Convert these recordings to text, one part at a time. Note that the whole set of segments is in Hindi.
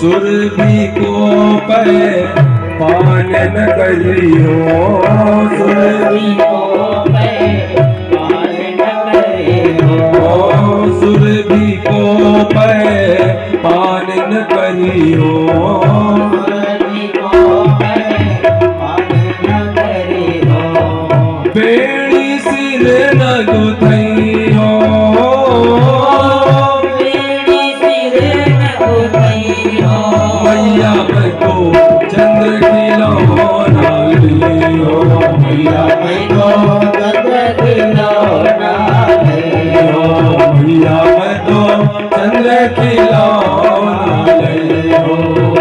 सुरभि को पे पान न करियो, सुरभि को पे पान न करियो, सुरभि को पे पान न करियो, सुरभि को पे पान न करियो, बेड़ी सिर न गुथइयो, मैया मैं तो चंद्र खिलौना लियो, मैया मैं तो चंद्र खिलौना लियो, मैया मैं तो चंद्र खिलौना लियो,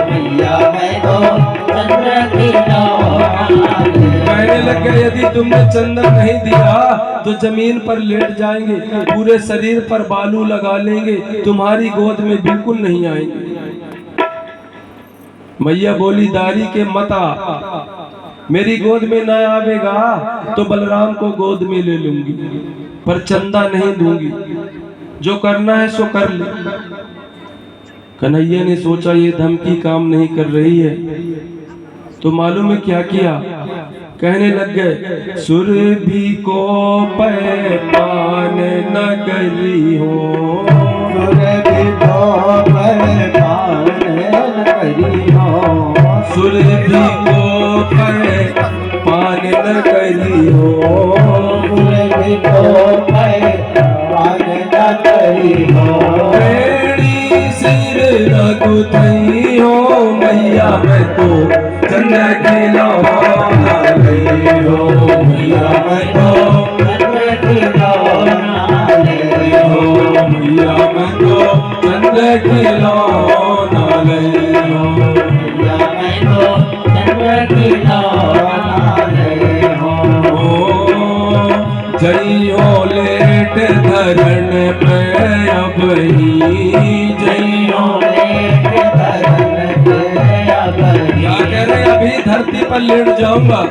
मैया मैं तो चंद्र खिलौना लियो। कहने लगे यदि तुमने चंदन नहीं दिया तो जमीन पर लेट जाएंगे, पूरे शरीर पर बालू लगा लेंगे, तुम्हारी गोद में बिल्कुल नहीं आएंगे। मैया बोली दारी के मत आ, मेरी गोद में ना आवेगा तो बलराम को गोद में ले लूंगी, पर चंदा नहीं दूंगी, जो करना है सो कर ले। कन्हैया ने सोचा ये धमकी काम नहीं कर रही है, तो मालूम है क्या किया, कहने लग गए सुरभि को पे पान न करी हो, सुरभि को पे पान न करी हो, सुरभि को पे पान न करी हो, सुरभि को पे पान न करी हो, बेड़ी सिर न गुथई हो, मैया मैं तो चंद्र खिलौना लियो, मैया मैं तो चंद्र खिलौना लियो, मैया मैं तो चंद्र खिलौना लियो, मैया मैं तो चंद्र खिलौना लियो। जइयो लेट धरण पे अब ही, जइयो लेट धरण पे अब ही, क्या कह रहे अभी धरती पर लेट जाऊंगा,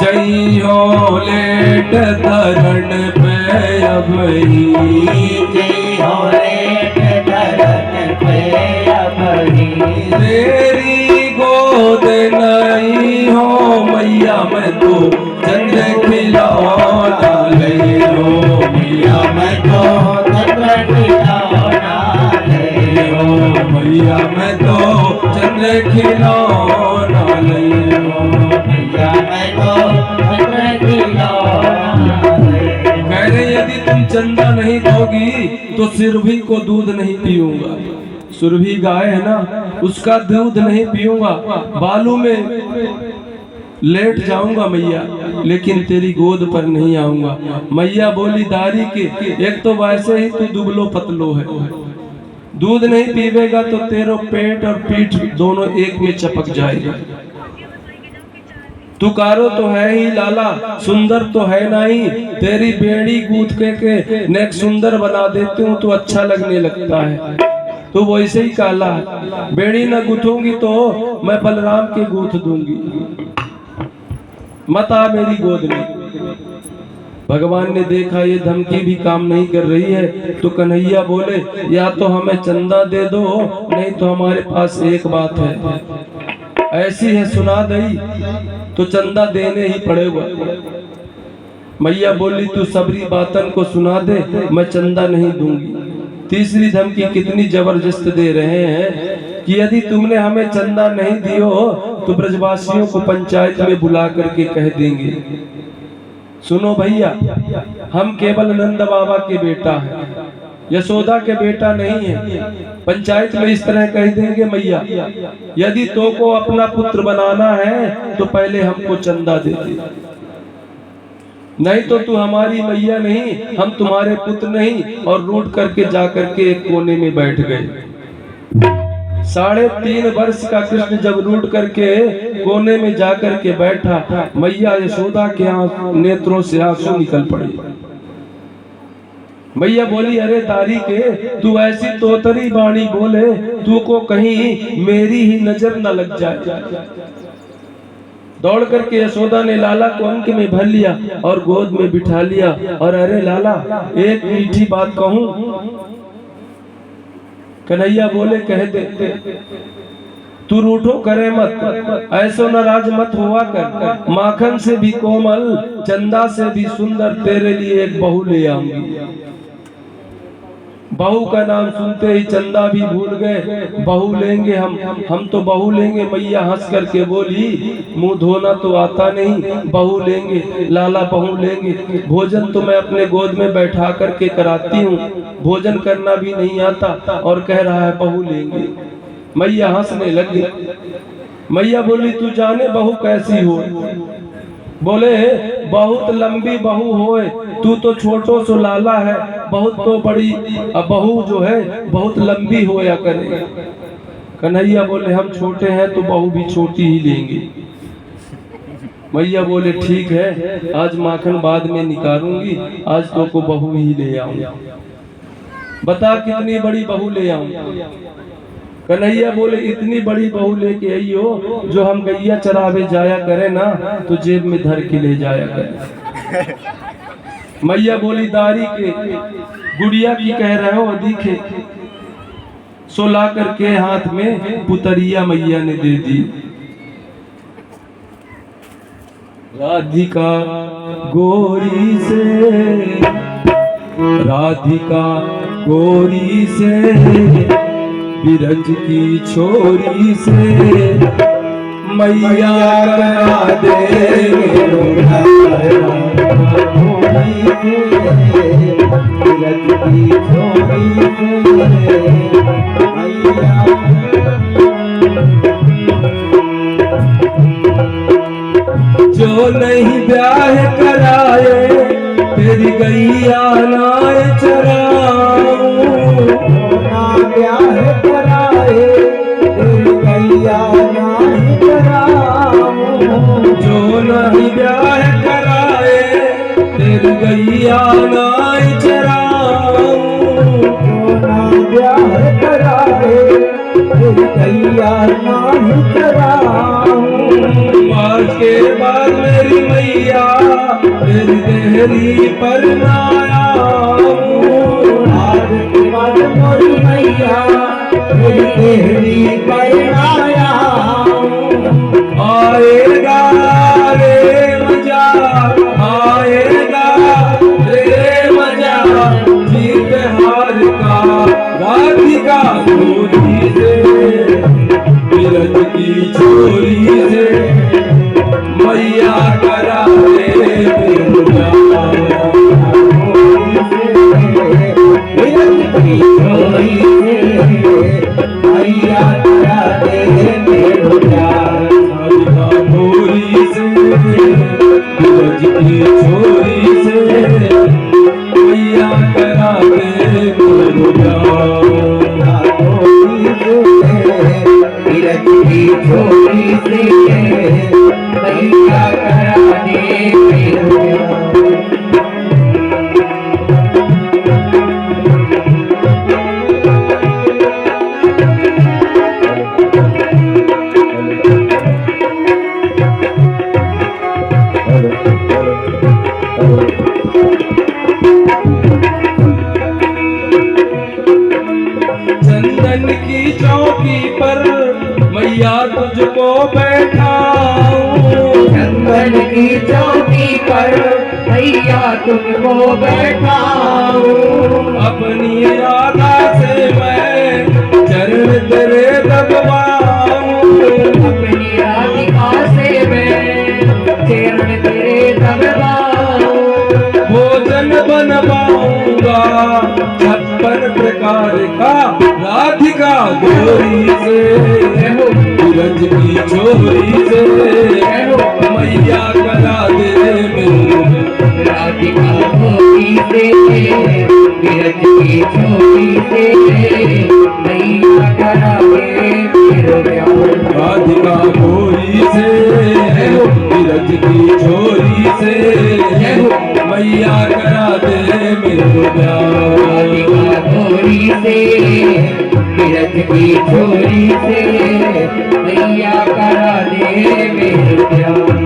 जइयो लेट धरण पे अब ही, जइयो लेट धरण पे अब ही, तेरी गोद नहीं हो मैया मैं तो चंद्र खिलौना लियो, मैया मैं तो चंद्र खिलौना लियो, मैया मैं तो चंद्र खिलौना लियो, मैया मैं तो चंद्र खिलौना लियो। कह रहे यदि तुम चंदा नहीं दोगी तो सुरभि को दूध नहीं पीऊंगा, सुरभि गाय है ना, उसका दूध नहीं पीऊंगा, बालू में लेट जाऊंगा मैया, लेकिन तेरी गोद पर नहीं आऊंगा। मैया बोली दारी के एक तो वैसे ही तू दुबलो पतलो है, दूध नहीं पीवेगा तो तेरा पेट और पीठ दोनों एक में चपक जाएगा, तू कारो तो है ही लाला, सुंदर तो है नहीं, तेरी बेड़ी गूंथ के नेक सुंदर बना देती हूँ तो अच्छा लगने लगता है, तो वैसे ही काला है, बेड़ी न गूंथूंगी तो मैं बलराम के गूंथ दूंगी, मत आ मेरी गोद में। भगवान ने देखा ये धमकी भी काम नहीं कर रही है, तो कन्हैया बोले या तो हमें चंदा दे दो, नहीं तो हमारे पास एक बात है, ऐसी है सुना दई तो चंदा देने ही पड़ेगा। मैया बोली तू सबरी बातन को सुना दे, मैं चंदा नहीं दूंगी। तीसरी धमकी कितनी जबरदस्त दे रहे हैं कि यदि तुमने हमें चंदा नहीं दियो तो ब्रजवासियों को पंचायत में बुला करके कह देंगे, सुनो भैया हम केवल नंद बाबा के बेटा हैं, यशोदा के बेटा नहीं है। पंचायत में इस तरह कह देंगे मैया यदि तो को अपना पुत्र बनाना है तो पहले हमको चंदा दे दे, नहीं तो तू हमारी मैया नहीं, हम तुम्हारे पुत्र नहीं। और रूठ करके जा करके एक कोने में बैठ गए। 3.5 वर्ष का कृष्ण जब रूठ करके कोने में जाकर के बैठा, मैया यशोदा के नेत्रों से आंसू निकल पड़े। मैया बोली अरे तारी के तू ऐसी तोतरी बाणी बोले, तू को कहीं मेरी ही नजर न लग जाए। दौड़ करके यशोदा ने लाला को अंक में भर लिया और गोद में बिठा लिया और अरे लाला एक मीठी बात कहूं। कन्हैया बोले कह दे। तू रूठो करे मत, ऐसो नाराज मत हुआ कर। माखन से भी कोमल, चंदा से भी सुंदर तेरे लिए एक बहू ले आऊंगी। बहू का नाम सुनते ही चंदा भी भूल गए। बहू लेंगे हम तो बहू लेंगे। मैया हंस करके बोली मुंह धोना तो आता नहीं, बहू लेंगे लाला बहू लेंगे। भोजन तो मैं अपने गोद में बैठा करके कराती हूँ, भोजन करना भी नहीं आता और कह रहा है बहू लेंगे। मैया हंसने लगी। मैया बोली तू जाने बहू कैसी हो। बोले बहुत लंबी बहू होए, तू तो छोटो सो लाला है, बहुत तो बड़ी बहू जो है बहुत लंबी होया करे। कन्हैया बोले हम छोटे हैं तो बहू भी छोटी ही लेंगे। मैया बोले ठीक है, आज माखन बाद में निकालूंगी, आज तो को बहू ही ले आऊंगा। बता कितनी बड़ी बहू ले आऊं। कन्हैया बोले इतनी बड़ी बहू लेके आई हो जो हम गैया चरावे जाया करे ना तो जेब में धर के ले जाया करे। मैया बोली दारी के गुड़िया की कह रहे हो दिखे। सो ला करके हाथ में पुतरिया मैया ने दे दी। राधिका गोरी से, राधिका गोरी से, बिरज की छोरी से मैया करा दे बिरज की छोरी से मैया। जो नहीं ब्याह कराए तेरी गैया नाय चराऊं। ब्याह कराए तेरी गैया नाय चराऊं। जो नहीं ब्याह कराए तेरी गैया नाय चराऊं। जो ना ब्याह कराए तेरी गैया नाय चराऊं। आज के बाद मेरी मैया तेरी देहरी पर ना आऊं। आज के बाद मेरी मैया तेरी देहरी पर ना आऊं। आएगा रे मजा, आएगा रे मजा, जीत हार का राधिका गोरी से, बिरज की छोरी से मैया करा दे बिरज की छोरी से मैया करा दे मेरो प्यार। राधिका गोरी से, बिरज की छोरी से मैया करा दे मेरो प्यार। बिरज की छोरी से मैया करा दे मेरो प्यार। चंदन की चौकी पर मैया तुझको बैठाऊं। चंदन की चौकी पर मैया तुझको बैठाऊं। अपनी राधा से मैं चरण तेरे दबवाऊं। अपनी राधिका से मैं चरण तेरे दबवाऊं। भोजन बनवाऊंगा 56 प्रकार का राधिका गोरी से, बिरज की छोरी से मैया करा दे मेरो। राधिका गोरी से, बिरज की छोरी से मैया करा दे मेरो प्यार। राधिका गोरी से, बिरज की छोरी से मैया करा दे मेरो प्यार। राधिका गोरी से, बिरज की छोरी से मैया करा दे मेरो प्यार।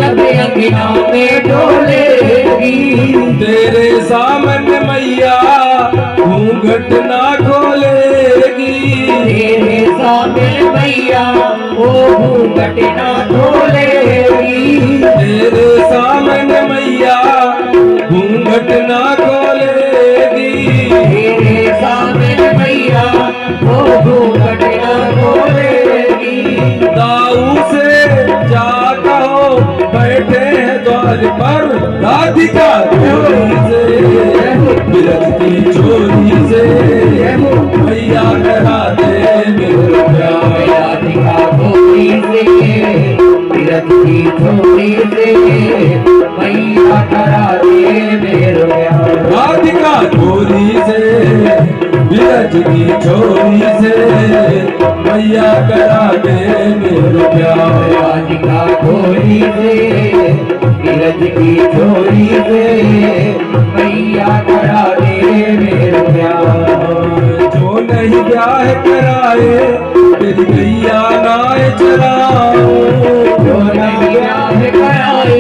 जब अंगना में डोलेगी, तेरे सामने मैया घूंघट ना खोलेगी, तेरे सामने मैया वो घूंघट ना खोलेगी, तेरे सामने मैया घूंघट ना खोलेगी, तेरे सामने मैया वो घूंघट ना खोलेगी। दाऊ से जा कहो बैठे हैं द्वार पर, राधिका चोरी से बिरज की चोरी से मैया करा दे मेरे प्यार, राधिका चोरी से बिरज की चोरी से मैया करा दे मेरे प्यार, राधिका चोरी से बिरज की चोरी से मैया करा दे मेरे प्यार, राधिका चोरी से बिरज की चोरी से मैया करा दे मेरे प्यार। जो नहीं ब्याह कराए तेरी गैया नाय चराओ, जो नहीं ब्याह कराए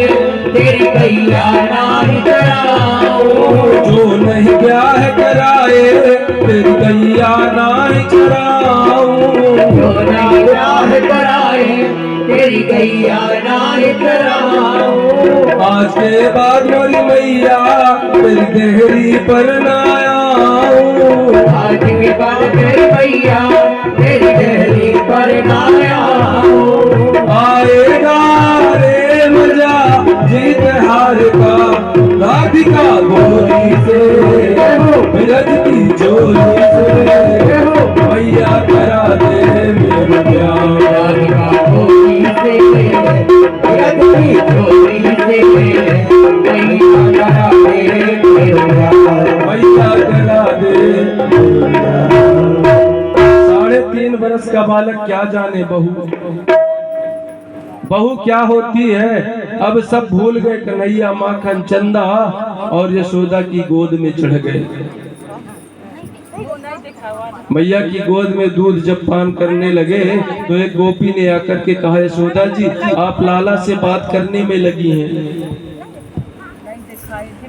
तेरी गैया नाय चराओ, जो नहीं ब्याह कराए तेरी गैया नाय चराओ, जो नहीं ब्याह कराए तेरी गैया नाय चराओ। आज के बाद मोरी मैया तेरी देहरी पर ना आऊं, आज के बाद तेरी मैया तेरी देहरी पर ना आऊं, आएगा रे मजा जीत हार का, राधिका गोरी से बिरज की चोरी से मैया करा दे मेरे प्यार, राधिका गोरी से बिरज की चोरी से मैया करा दे मेरे प्यार, मैया करा दे। 3.5 बरस का बालक क्या जाने बहू क्या होती है, अब सब भूल गए। कन्हैया माखन चंदा और यशोदा की गोद में चढ़ गए। मैया की गोद में दूध जब पान करने लगे तो एक गोपी ने आकर के कहा, यशोदा जी आप लाला से बात करने में लगी हैं,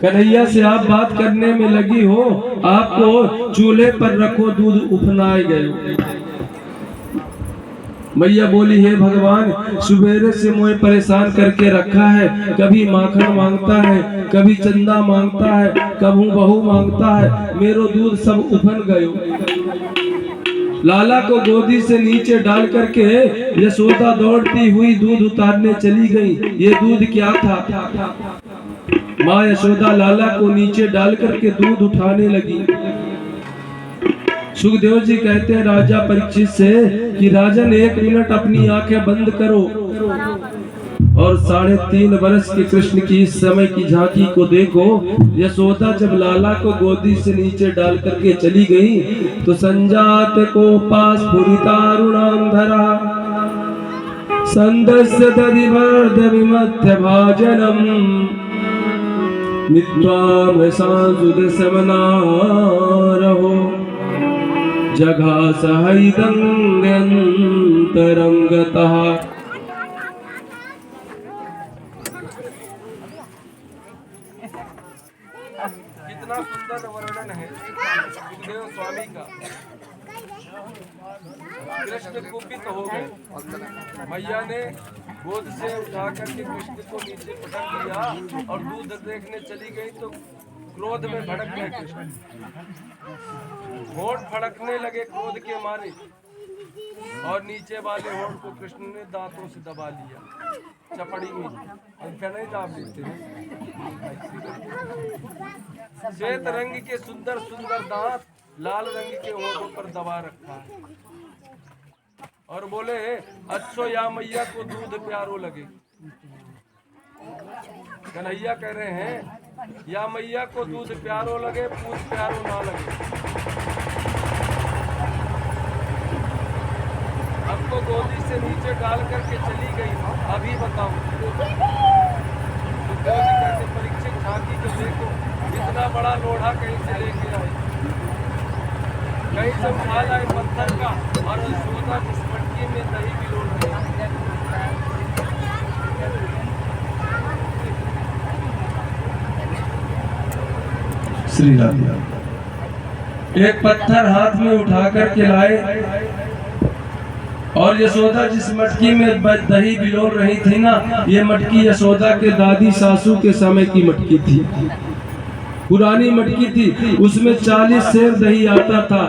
कन्हैया से आप बात करने में लगी हो, आपको चूल्हे पर रखो दूध उफनाए गए। मैया बोली, हे भगवान सुबेरे से मुझे परेशान करके रखा है, कभी माखन मांगता है, कभी चंदा मांगता है, कभी बहू मांगता है, मेरो दूध सब उफन गयो। लाला को गोदी से नीचे डाल करके यशोदा दौड़ती हुई दूध उतारने चली गई। ये दूध क्या था? माँ यशोदा लाला को नीचे डाल करके दूध उठाने लगी। सुखदेव जी कहते हैं राजा परीक्षित से कि राजन 1 मिनट अपनी आंखें बंद करो और 3.5 वर्ष के कृष्ण की इस समय की झांकी को देखो। यशोदा जब लाला को गोदी से नीचे डाल करके चली गई तो संजात को पास पुरितारुणांधरा संदस्य दधिवर्ध विमध्य भाजनम मित्वाम सांसुद समनारहो जघा सहैदंगंतरंगतः। कितना सुंदर वर्णन है सुखदेव स्वामी का। कृष्ण कुपित हो गए, मैया ने गोद से उठा करके कृष्ण को नीचे पटक दिया और दूध देखने चली गई तो क्रोध में भड़क गए कृष्ण, होंठ फड़कने लगे क्रोध के मारे और नीचे वाले होंठ को कृष्ण ने दांतों से दबा लिया चपड़ी में, नहीं दाब देते हैं। श्वेत रंग के सुंदर सुंदर दांत लाल रंग के होंठों पर दबा रखा है और बोले, अच्छो या मैया को दूध प्यारो लगे। कन्हैया कह रहे हैं या मैया को दूध प्यारो लगे, पूछ प्यारो ना लगे। हमको गोदी से नीचे डाल करके चली गई, अभी बताओ। तो कहते परीक्षित झांकी को देखो, इतना बड़ा लोढ़ा कहीं से लेके आए, कहीं से उठा लाए पत्थर का और यशोदा जिस मटकी में दही भी लोड़ रहे। श्री राम। एक पत्थर हाथ में उठा कर के लाए और यशोदा जिस मटकी में दही भिगोल रही थी ना, ये मटकी यशोदा के दादी सासू के समय की मटकी थी, पुरानी मटकी थी। उसमें 40 सेर दही आता था।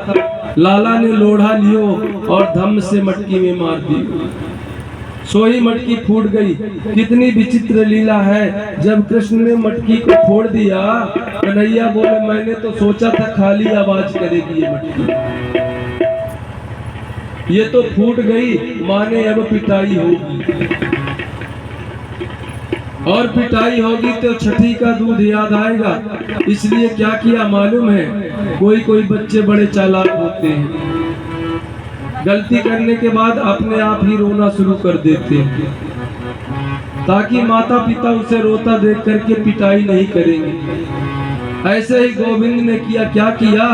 लाला ने लोढ़ा लियो और धम से मटकी में मार दी, सोई मटकी फूट गई। कितनी विचित्र लीला है। जब कृष्ण ने मटकी को फोड़ दिया, कन्हैया बोले मैंने तो सोचा था खाली आवाज करेगी ये मटकी, ये तो फूट गई। माने अब पिटाई होगी, और पिटाई होगी तो छठी का दूध याद आएगा। इसलिए क्या किया मालूम है, कोई बच्चे बड़े चालाक होते हैं, गलती करने के बाद अपने आप ही रोना शुरू कर देते हैं, ताकि माता पिता उसे रोता देख करके पिटाई नहीं करेंगे। ऐसे ही गोविंद ने किया। क्या किया,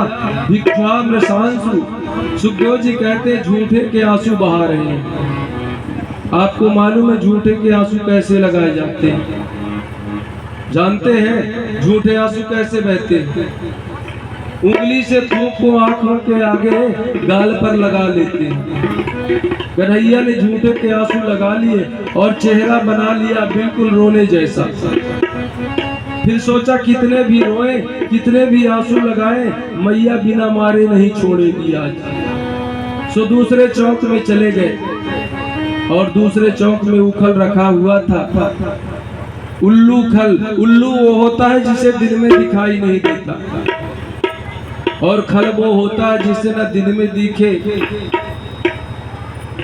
भिक्षा मृषांसु। सुखदेव जी कहते झूठे के आंसू बहा रहे हैं। आपको मालूम है झूठे के आंसू कैसे लगाए जाते हैं? जानते हैं झूठे आंसू कैसे बहते हैं? उंगली से थूक को आंखों के आगे गाल पर लगा लेते हैं। कन्हैया ने झूठे के आंसू लगा लिए और चेहरा बना लिया बिल्कुल रोने जैसा। फिर सोचा कितने भी रोए, कितने भी आंसू लगाए, मैया बिना मारे नहीं छोड़ेगी आज। सो दूसरे चौक में चले गए और दूसरे चौक में उखल रखा हुआ था। उल्लू खल, उल्लू वो होता है जिसे दिन में दिखाई नहीं देता, और खल वो होता है जिसे न दिन में दिखे।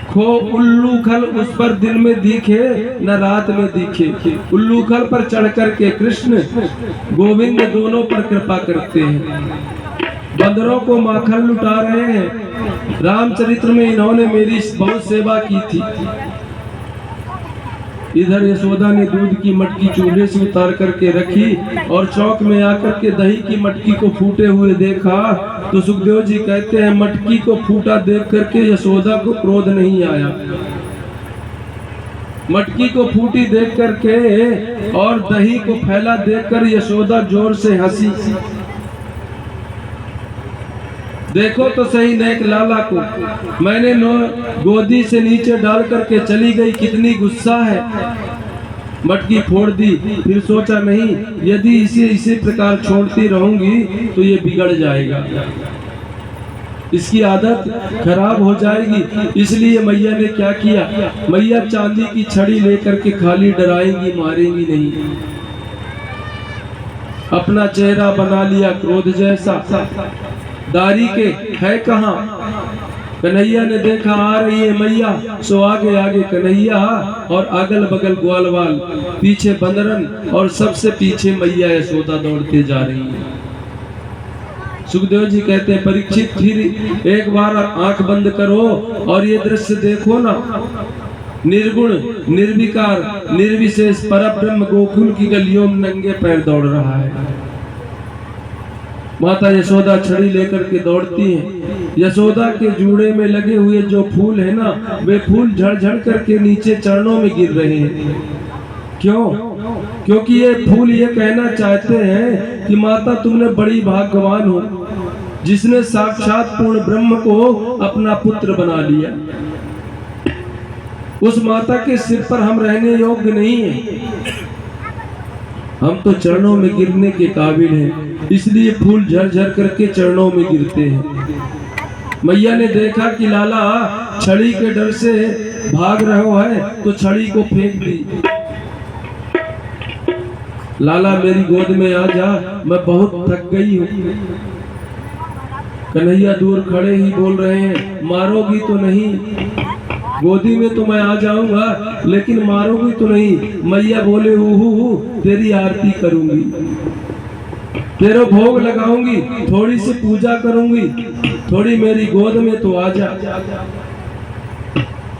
खो उल्लू खल उस पर दिन में दिखे न रात में दिखे। उल्लू खल पर चढ़ कर के कृष्ण गोविंद दोनों पर कृपा करते हैं। बंदरों को माखन लुटा रहे हैं। रामचरित्र में इन्होंने मेरी बहुत सेवा की थी। इधर यशोदा ने दूध की मटकी चूल्हे से उतार करके रखी और चौक में आकर के दही की मटकी को फूटे हुए देखा तो सुखदेव जी कहते हैं मटकी को फूटा देख करके यशोदा को क्रोध नहीं आया। मटकी को फूटी देख करके और दही को फैला देखकर यशोदा जोर से हंसी। देखो तो सही नेक लाला को मैंने गोदी से नीचे डाल करके चली गई, कितनी गुस्सा है। मटकी फोड़ दी। फिर सोचा नहीं, यदि इसी प्रकार छोड़ती रहूंगी तो ये बिगड़ जाएगा, इसकी आदत खराब हो जाएगी। इसलिए मैया ने क्या किया, मैया चांदी की छड़ी लेकर के खाली डराएंगी मारेंगी नहीं, अपना चेहरा बना लिया क्रोध जैसा। दारी के है कहाँ? कन्हैया ने देखा आ रही है मैया, सो आगे आगे कन्हैया और अगल बगल ग्वालवाल, पीछे बंदरन और सबसे पीछे मैया यशोदा दौड़ते जा रही है। सुखदेव जी कहते हैं परीक्षित फिर एक बार आंख बंद करो और ये दृश्य देखो ना। निर्गुण निर्विकार निर्विशेष परब्रह्म गोकुल की गलियों में नंगे पैर दौड़ रहा है। माता यशोदा छड़ी लेकर के दौड़ती हैं। यशोदा के जूड़े में लगे हुए जो फूल है ना, वे फूल झड़-झड़ करके नीचे चरणों में गिर रहे हैं। क्यों? क्योंकि ये फूल ये कहना चाहते हैं कि माता तुमने बड़ी भाग्यवान हो, जिसने साक्षात पूर्ण ब्रह्म को अपना पुत्र बना लिया। उस माता के सिर पर हम रहने योग्य नहीं है, हम तो चरणों में गिरने के काबिल हैं, इसलिए फूल झर-झर करके चरणों में गिरते हैं। मैया ने देखा कि लाला छड़ी के डर से भाग रहा है तो छड़ी को फेंक दी। लाला मेरी गोद में आ जा, मैं बहुत थक गई हूँ। कन्हैया दूर खड़े ही बोल रहे हैं मारोगी तो नहीं? गोदी में तो मैं आ जाऊंगा लेकिन मारोगी तो नहीं? मैया बोले हु तेरी आरती करूंगी, तेरे भोग लगाऊंगी, थोड़ी सी पूजा करूंगी, थोड़ी मेरी गोद में तो आ जा।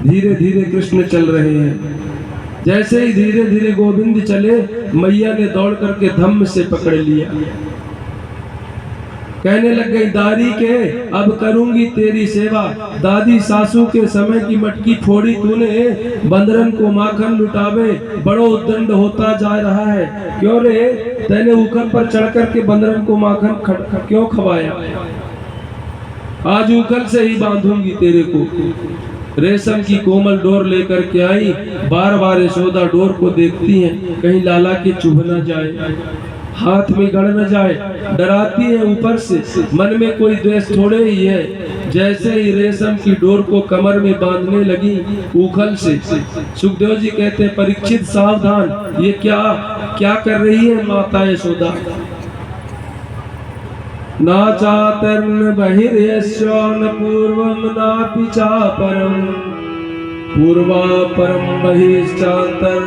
धीरे धीरे कृष्ण चल रहे हैं। जैसे ही धीरे धीरे गोविंद चले, मैया ने दौड़ करके धम्म से पकड़ लिया कहने लग गई दादी के अब करूंगी तेरी सेवा। दादी सासू के समय की मटकी फोड़ी तूने, बंदरन को माखन लुटावे बड़ो उद्दंड होता जा रहा है। क्यों रे, तैने ऊखल पर चढ़ कर के बंदरन को माखन क्यों खवाया? आज ऊखल से ही बांधूंगी तेरे को। रेशम की कोमल डोर लेकर के आई, बार बार यशोदा डोर को देखती है कहीं लाला के चुभ न जाए, हाथ में गड़ न जाए, डराती है ऊपर से। मन में कोई द्वेष थोड़े ही है। जैसे ही रेशम की डोर को कमर में बांधने लगी ऊखल से, सुखदेव जी कहते हैं परीक्षित सावधान, ये क्या क्या कर रही है माता यशोदा? ना चातर्न बहिर्यस्योन पूर्वम नापि चापरम, पूर्वा परम बहिश्चातर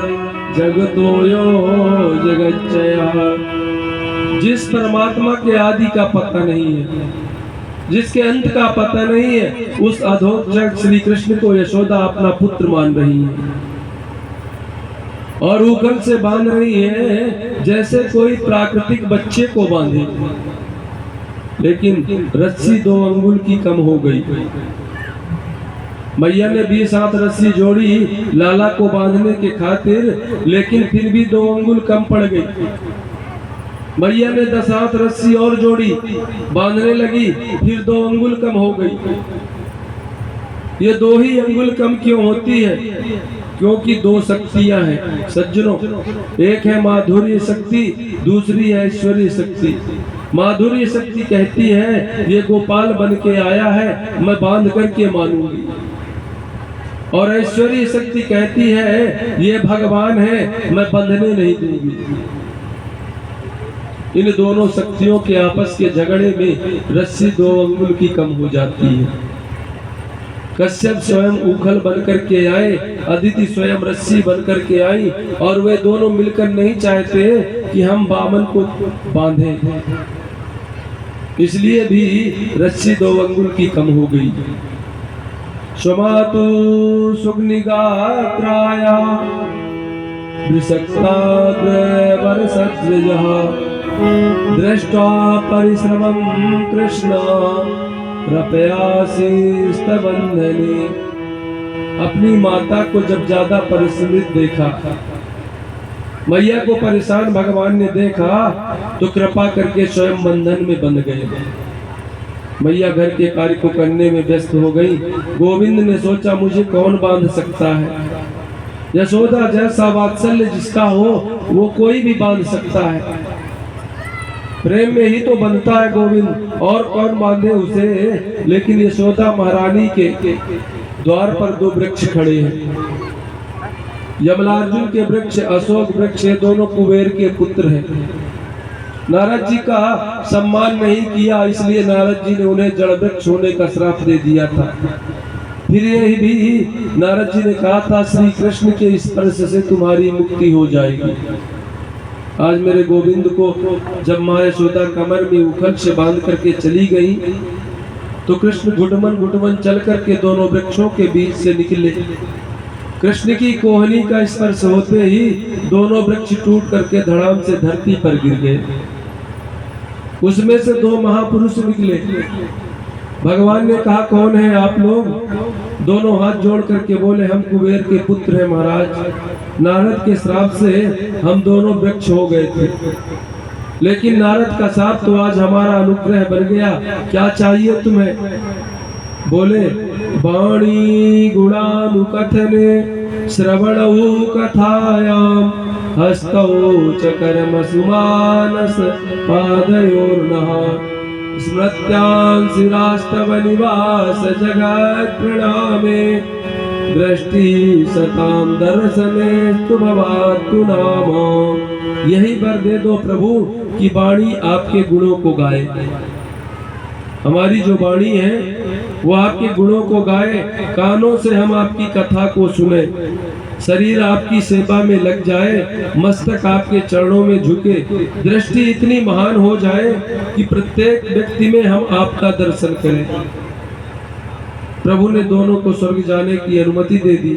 जगतो यो जगच्चया। जिस परमात्मा के आदि का पता नहीं है, जिसके अंत का पता नहीं है, उस अधोक्षज श्री कृष्ण को यशोदा अपना पुत्र मान रही है और ऊखल से बांध रही है जैसे कोई प्राकृतिक बच्चे को बांधे। लेकिन रस्सी 2 अंगुल की कम हो गई। मैया ने 20 हाथ रस्सी जोड़ी लाला को बांधने के खातिर, लेकिन फिर भी 2 अंगुल कम पड़ गई। मैया ने 10 हाथ रस्सी और जोड़ी, बांधने लगी, फिर 2 अंगुल कम हो गई। ये 2 ही अंगुल कम क्यों होती है? क्योंकि 2 शक्तियां हैं सज्जनों। एक है माधुर्य शक्ति, दूसरी है ऐश्वर्य शक्ति। माधुर्य शक्ति कहती है ये गोपाल बन के आया है, मैं बांध करके मानूंगी। और ऐश्वर्य शक्ति कहती है ये भगवान है, मैं बंधने नहीं दूंगी। इन दोनों शक्तियों के आपस के झगड़े में रस्सी 2 अंगुल की कम हो जाती है। कश्यप स्वयं ऊखल बन करके आए, अदिति स्वयं रस्सी बन करके आई, और वे दोनों मिलकर नहीं चाहते कि हम बामन को बांधें, इसलिए भी रस्सी 2 अंगुल की कम हो गई। स्वमातु सुग्निगात्राया वृषक्ताद्रवर्षद्विजः दृष्ट्वा परिश्रमं कृष्ण प्रपयासिस्तबन्धने। अपनी माता को जब ज्यादा परिश्रमित देखा, मैया को परेशान भगवान ने देखा, तो कृपा करके स्वयं बंधन में बंध गए। मैया घर के कार्य को करने में व्यस्त हो गई। गोविंद ने सोचा मुझे कौन बांध सकता है। यशोदा जैसा वात्सल्य जिसका हो वो कोई भी बांध सकता है। प्रेम में ही तो बनता है गोविंद, और कौन बांधे उसे। लेकिन यशोदा महारानी के द्वार पर 2 वृक्ष खड़े हैं। यमलार्जुन के वृक्ष, अशोक वृक्ष, दोनों कुबेर के पुत्र हैं। नारद जी का सम्मान नहीं किया, इसलिए नारद जी ने उन्हें जड़ वृक्ष होने का श्राप दे दिया था। फिर यही भी नारद जी ने कहा था श्री कृष्ण के स्पर्श से तुम्हारी मुक्ति हो जाएगी। आज मेरे गोविंद को जब माँ यशोदा कमर में उखल से बांध करके चली गई, तो कृष्ण घुटमन घुटमन चल करके दोनों वृक्षों के बीच से निकले। कृष्ण की कोहनी का स्पर्श होते ही दोनों वृक्ष टूट करके धड़ाम से धरती पर गिर गए। उसमें से 2 महापुरुष निकले। भगवान ने कहा कौन है आप लोग? दोनों हाथ जोड़ करके बोले हम कुबेर के पुत्र हैं महाराज। नारद के श्राप से हम दोनों वृक्ष हो गए थे, लेकिन नारद का साथ तो आज हमारा अनुग्रह बन गया। क्या चाहिए तुम्हें? बोले वाणी गुणानुकथने श्रवणौ कथायाम हस्तौ च कर्म सुमानस पादयोर्नः स्मृत्यां शिरास्तव निवास जगत् प्रणामे दृष्टि सताम दर्शने तुभवातु नाम। यही वर दे दो प्रभु कि वाणी आपके गुणों को गाए। हमारी जो वाणी है वो आपके गुणों को गाए, कानों से हम आपकी कथा को सुने, शरीर आपकी सेवा में लग जाए, मस्तक आपके चरणों में झुके, दृष्टि इतनी महान हो जाए कि प्रत्येक व्यक्ति में हम आपका दर्शन करें। प्रभु ने दोनों को स्वर्ग जाने की अनुमति दे दी।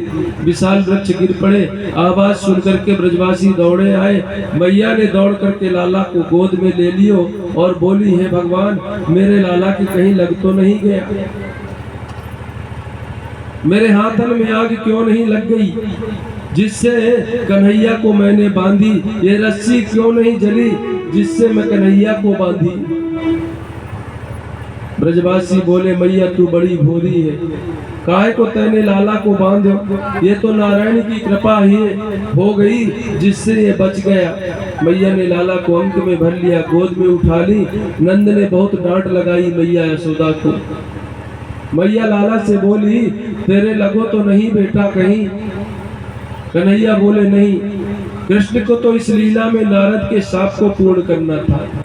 विशाल वृक्ष गिर पड़े। आवाज सुनकर के ब्रजवासी दौड़े आए। मैया ने दौड़ करके लाला को गोद में ले लियो और बोली, हे भगवान, मेरे लाला की कहीं लग तो नहीं गया? मेरे हाथन में आग क्यों नहीं लग गई जिससे कन्हैया को मैंने बांधी? ये रस्सी क्यों नहीं जली जिससे मैं कन्हैया को बांधी? ब्रजवासी बोले, मैया तू बड़ी भोली है, काहे को तैने लाला को बांधो? ये तो नारायण की कृपा ही हो गई जिससे ये बच गया। मैया ने लाला को अंक में भर लिया, गोद में उठा ली। नंद ने बहुत डांट लगाई मैया यशोदा को। मैया लाला से बोली, तेरे लगो तो नहीं बेटा कहीं? कन्हैया बोले, नहीं, कृष्ण को तो इस लीला में नारद के शाप को पूर्ण करना था।